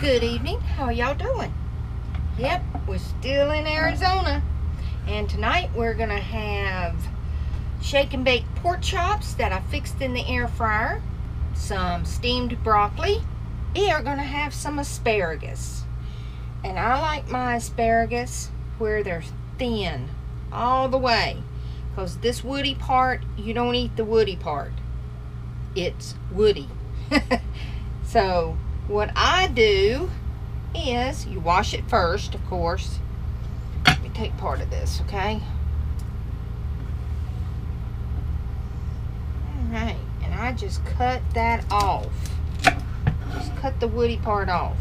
Good evening. How are y'all doing? Yep, we're still in Arizona. And tonight we're going to have shake and bake pork chops that I fixed in the air fryer. Some steamed broccoli. We are going to have some asparagus. And I like my asparagus where they're thin all the way. Because this woody part, you don't eat the woody part. It's woody. So what I do is you wash it first, of course. Let me take part of this, okay? Alright, and I just cut that off. Just cut the woody part off.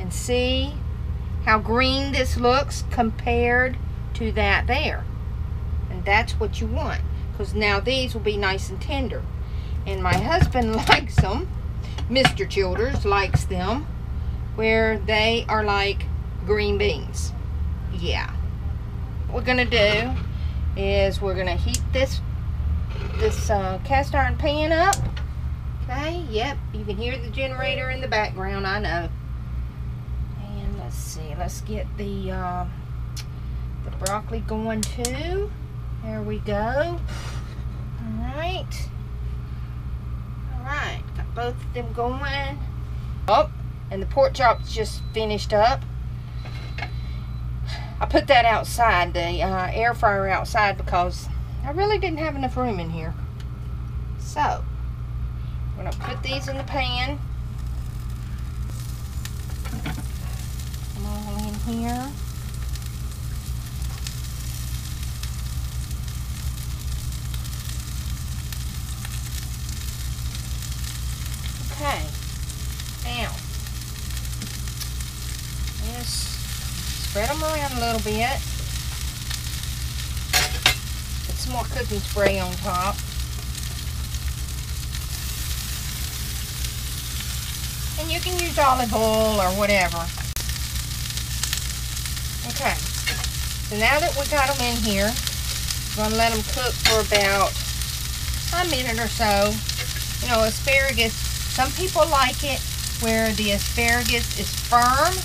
And see how green this looks compared to that there. And that's what you want, because now these will be nice and tender. And my husband likes them. Mr. Childers likes them where they are like green beans. Yeah. What we're gonna do is we're gonna heat this cast iron pan up. Okay. Yep. You can hear the generator in the background. I know. And let's see. Let's get the broccoli going too. There we go. All right. Alright, got both of them going. Oh, and the pork chops just finished up. I put that outside, the air fryer outside, because I really didn't have enough room in here. So, I'm going to put these in the pan. Come all in here. Okay, now, just spread them around a little bit. Put some more cooking spray on top. And you can use olive oil or whatever. Okay, so now that we got them in here, I'm going to let them cook for about a minute or so. You know, asparagus, some people like it where the asparagus is firm.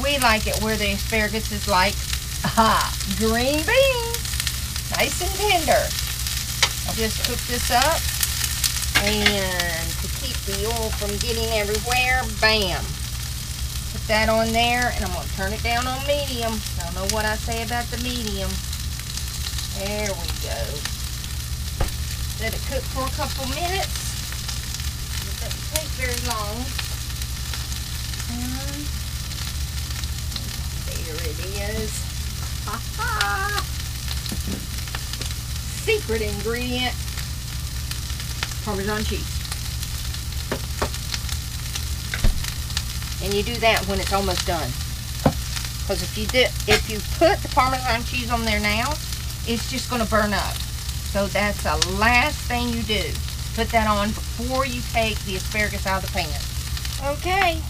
We like it where the asparagus is like, green beans. Nice and tender. I'll just cook this up. And to keep the oil from getting everywhere, bam. Put that on there, and I'm going to turn it down on medium. I don't know what I say about the medium. There we go. Let it cook for a couple minutes. Doesn't take very long. There it is. Ha-ha! Secret ingredient. Parmesan cheese. And you do that when it's almost done. Because if you put the Parmesan cheese on there now, it's just going to burn up. So that's the last thing you do. Put that on before you take the asparagus out of the pan. Okay.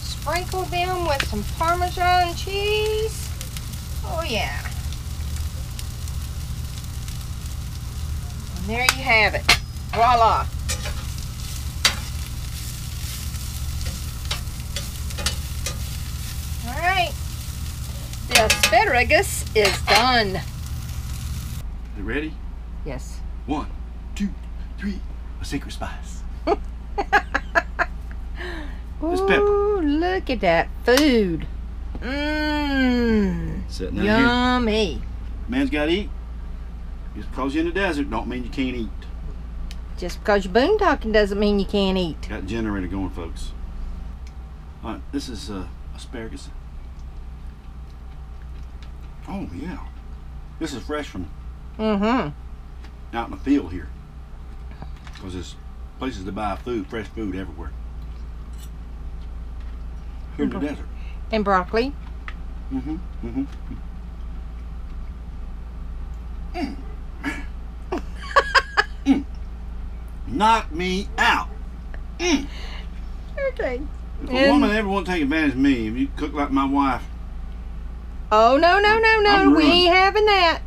Sprinkle them with some Parmesan cheese. Oh yeah. And there you have it. Voila. Alright. The asparagus is done. You ready? Yes. 1, 2, 3. A secret spice. It's pepper. Ooh, look at that food. Sitting out Yummy. here. Man's got to eat. Just because you're in the desert don't mean you can't eat. Just because you're boondocking doesn't mean you can't eat. Got the generator going, folks. All right, this is asparagus. Oh yeah, this is fresh from out in the field here. Because there's places to buy food, fresh food everywhere. Here in the desert. And broccoli. Knock me out. Okay. If a woman ever want to take advantage of me, if you cook like my wife. Oh, no. We ain't having that.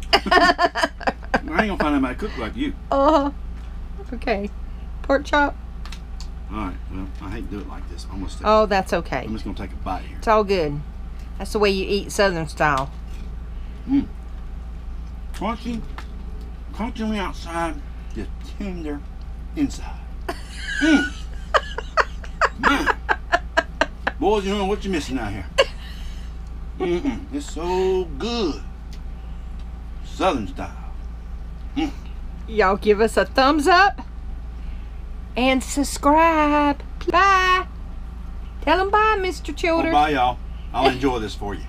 I ain't gonna find anybody cook like you. Okay. Pork chop. Alright, well, I hate to do it like this. I'm just Oh, that's okay. I'm just gonna take a bite here. It's all good. That's the way you eat Southern style. Mmm. Crunchy on the outside, just tender inside. Mmm. Man. Boys, you don't know what you're missing out here. It's so good. Southern style. Y'all give us a thumbs up and subscribe. Bye. Tell them bye, Mr. Childers. Well, bye, y'all. I'll enjoy this for you.